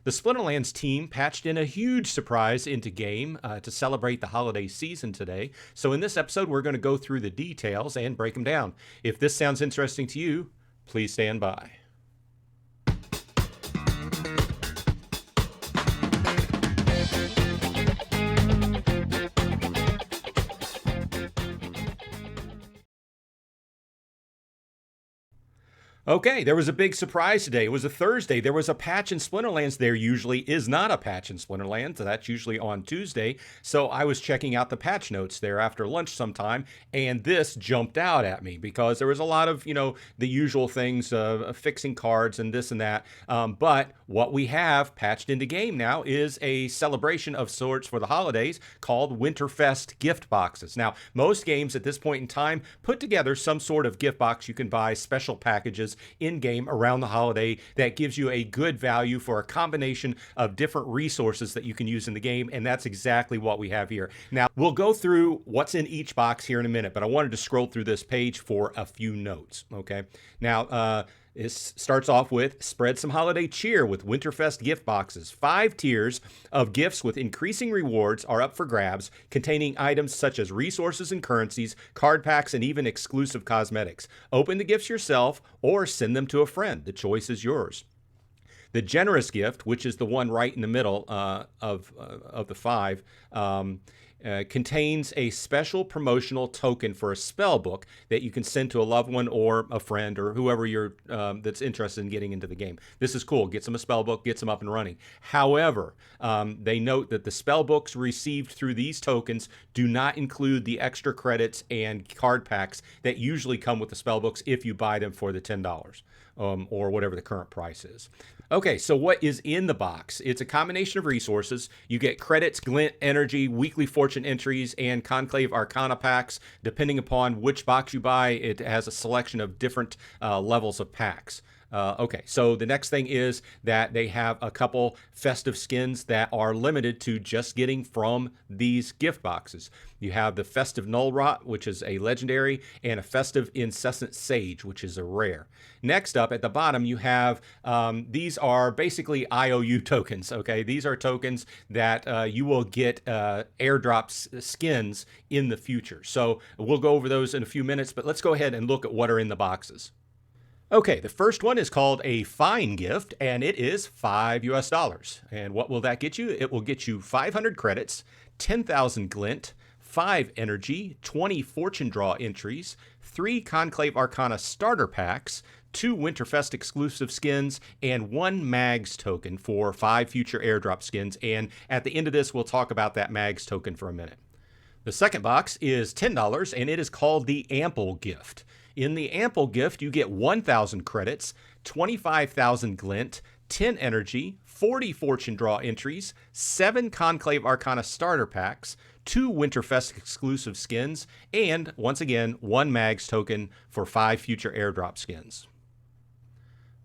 The Splinterlands team patched in a huge surprise into game to celebrate the holiday season today. So in this episode, we're going to go through the details and break them down. If this sounds interesting to you, please stand by. Okay, there was a big surprise today. It was a Thursday. There was a patch in Splinterlands. There usually is not a patch in Splinterlands. That's usually on Tuesday. So I was checking out the patch notes there after lunch sometime, and this jumped out at me because there was a lot of, the usual things, fixing cards and this and that. But what we have patched into game now is a celebration of sorts for the holidays called Winterfest gift boxes. Now, most games at this point in time put together some sort of gift box. You can buy special packages in-game around the holiday that gives you a good value for a combination of different resources that you can use in the game, and that's exactly what we have here. Now, we'll go through what's in each box here in a minute, but I wanted to scroll through this page for a few notes, okay? Now, this starts off with spread some holiday cheer with Winterfest gift boxes. 5 tiers of gifts with increasing rewards are up for grabs, containing items such as resources and currencies, card packs, and even exclusive cosmetics. Open the gifts yourself or send them to a friend. The choice is yours. The generous gift, which is the one right in the middle of the 5, contains a special promotional token for a spell book that you can send to a loved one or a friend or whoever you're that's interested in getting into the game. This is cool. Gets them a spell book, gets them up and running. However, they note that the spell books received through these tokens do not include the extra credits and card packs that usually come with the spell books if you buy them for the $10 or whatever the current price is. Okay, so what is in the box? It's a combination of resources. You get credits, glint, energy, weekly fortune entries, and conclave arcana packs. Depending upon which box you buy, it has a selection of different levels of packs. Okay, so the next thing is that they have a couple festive skins that are limited to just getting from these gift boxes. You have the Festive Null Rot, which is a legendary, and a Festive Incessant Sage, which is a rare. Next up at the bottom, you have, these are basically IOU tokens, okay? These are tokens that you will get airdrops skins in the future. So we'll go over those in a few minutes, but let's go ahead and look at what are in the boxes. Okay, the first one is called a fine gift, and it is $5 US. And what will that get you? It will get you 500 credits, 10,000 glint, 5 energy, 20 fortune draw entries, 3 Conclave Arcana starter packs, 2 Winterfest exclusive skins, and 1 Mags token for 5 future airdrop skins. And at the end of this, we'll talk about that Mags token for a minute. The second box is $10, and it is called the Ample Gift. In the Ample Gift, you get 1,000 credits, 25,000 glint, 10 energy, 40 fortune draw entries, 7 Conclave Arcana starter packs, 2 Winterfest exclusive skins, and, once again, 1 Mags token for 5 future airdrop skins.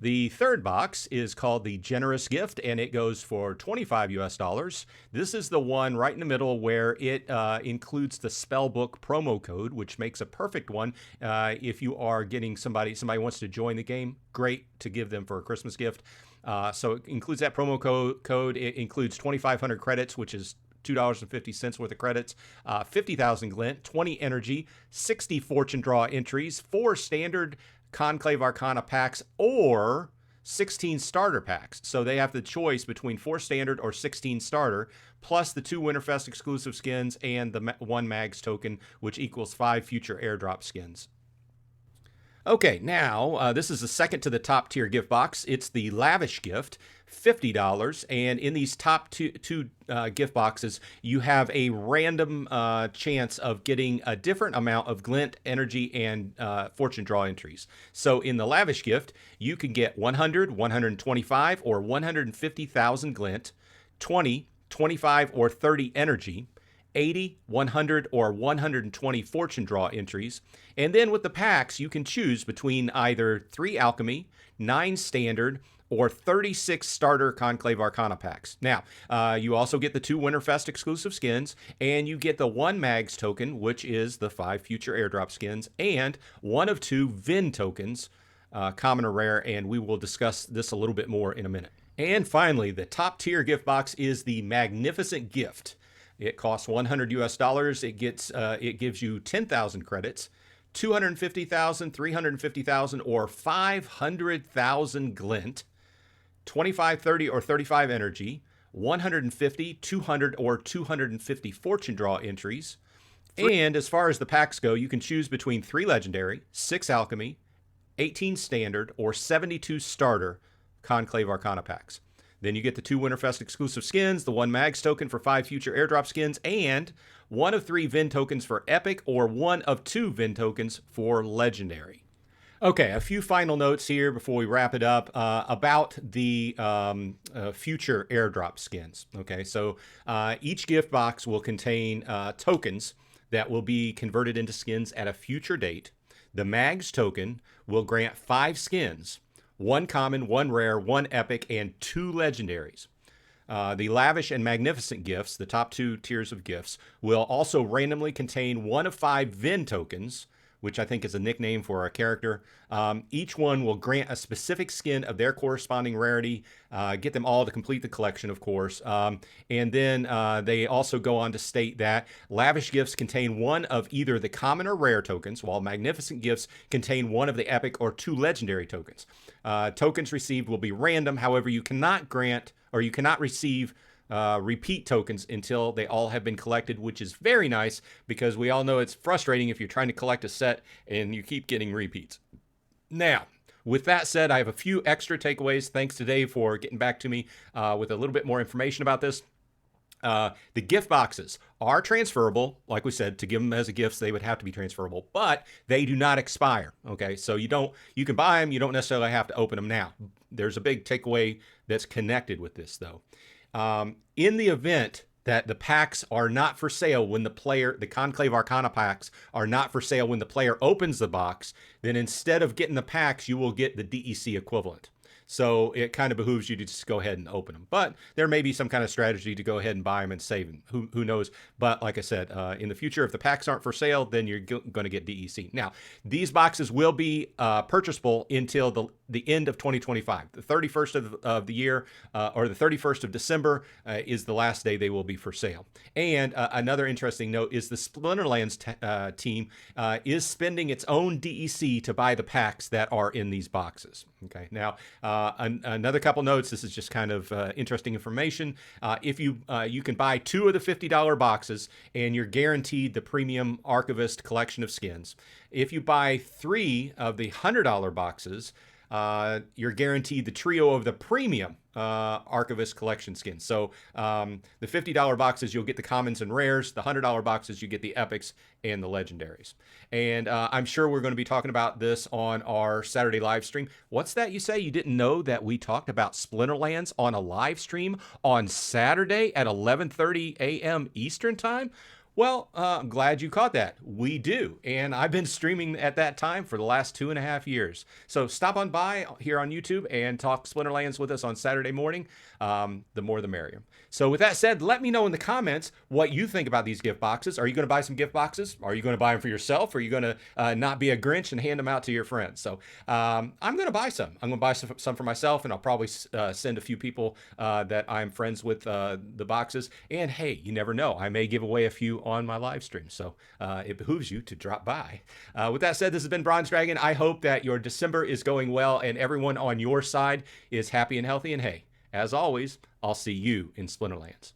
The third box is called the Generous Gift, and it goes for $25 US. This is the one right in the middle where it includes the Spellbook promo code, which makes a perfect one if you are getting somebody wants to join the game. Great to give them for a Christmas gift. So it includes that promo code. It includes 2,500 credits, which is $2.50 worth of credits, 50,000 glint, 20 energy, 60 fortune draw entries, 4 standard Conclave Arcana packs, or 16 starter packs. So they have the choice between 4 standard or 16 starter, plus the 2 Winterfest exclusive skins and the 1 Mags token, which equals 5 future airdrop skins. Okay, now this is the second to the top tier gift box. It's the Lavish Gift, $50, and in these top two gift boxes, you have a random chance of getting a different amount of glint, energy, and fortune draw entries. So in the Lavish Gift, you can get 100, 125, or 150,000 glint, 20, 25, or 30 energy, 80, 100, or 120 fortune draw entries. And then with the packs, you can choose between either 3 alchemy, 9 standard, or 36 starter Conclave Arcana packs. Now, you also get the 2 Winterfest exclusive skins, and you get the 1 Mags token, which is the 5 future airdrop skins, and 1 of 2 Vin tokens, common or rare, and we will discuss this a little bit more in a minute. And finally, the top tier gift box is the Magnificent Gift. It costs 100 US dollars. It gives you 10,000 credits, 250,000, 350,000, or 500,000 glint, 25, 30, or 35 energy, 150, 200, or 250 fortune draw entries. And as far as the packs go, you can choose between 3 legendary, 6 alchemy, 18 standard, or 72 starter Conclave Arcana packs. Then you get the 2 Winterfest exclusive skins, the 1 Mags token for 5 future airdrop skins, and 1 of 3 Vin tokens for epic, or 1 of 2 Vin tokens for legendary. Okay, a few final notes here before we wrap it up about the future airdrop skins. Okay, so each gift box will contain tokens that will be converted into skins at a future date. The Mags token will grant 5 skins, 1 common, 1 rare, 1 epic, and 2 legendaries. The Lavish and Magnificent Gifts, the top 2 tiers of gifts, will also randomly contain 1 of 5 Vin tokens, which I think is a nickname for a character. Each one will grant a specific skin of their corresponding rarity, get them all to complete the collection, of course. And then they also go on to state that Lavish Gifts contain 1 of either the common or rare tokens, while Magnificent Gifts contain 1 of the epic or 2 legendary tokens. Tokens received will be random. However, you cannot grant or you cannot receive repeat tokens until they all have been collected, which is very nice because we all know it's frustrating if you're trying to collect a set and you keep getting repeats. Now, with that said, I have a few extra takeaways. Thanks to Dave for getting back to me with a little bit more information about this. The gift boxes are transferable. Like we said, to give them as a gift, they would have to be transferable, but they do not expire. Okay, so you can buy them. You don't necessarily have to open them now. There's a big takeaway that's connected with this, though. In the event that the packs are not for sale when the Conclave Arcana packs are not for sale when the player opens the box, then instead of getting the packs, you will get the DEC equivalent. So it kind of behooves you to just go ahead and open them. But there may be some kind of strategy to go ahead and buy them and save them. Who knows? But like I said, in the future, if the packs aren't for sale, then you're going to get DEC. Now, these boxes will be purchasable until the end of 2025. The 31st of the year or the 31st of December is the last day they will be for sale. And another interesting note is the Splinterlands team is spending its own DEC to buy the packs that are in these boxes. Okay, now another couple notes. This is just kind of interesting information. If you can buy 2 of the $50 boxes and you're guaranteed the premium Archivist collection of skins. If you buy 3 of the $100 boxes, you're guaranteed the trio of the premium Archivist collection skins. So the $50 boxes, you'll get the commons and rares. The $100 boxes, you get the epics and the legendaries. And I'm sure we're going to be talking about this on our Saturday live stream. What's that you say? You didn't know that we talked about Splinterlands on a live stream on Saturday at 11:30 a.m. Eastern time? Well, I'm glad you caught that. We do. And I've been streaming at that time for the last 2.5 years. So stop on by here on YouTube and talk Splinterlands with us on Saturday morning. The more the merrier. So with that said, let me know in the comments what you think about these gift boxes. Are you going to buy some gift boxes? Are you going to buy them for yourself? Or are you going to not be a Grinch and hand them out to your friends? So I'm going to buy some. I'm going to buy some for myself, and I'll probably send a few people that I'm friends with the boxes. And hey, you never know. I may give away a few on my live stream. So it behooves you to drop by. With that said, this has been Bronze Dragon. I hope that your December is going well and everyone on your side is happy and healthy. And hey, as always, I'll see you in Splinterlands.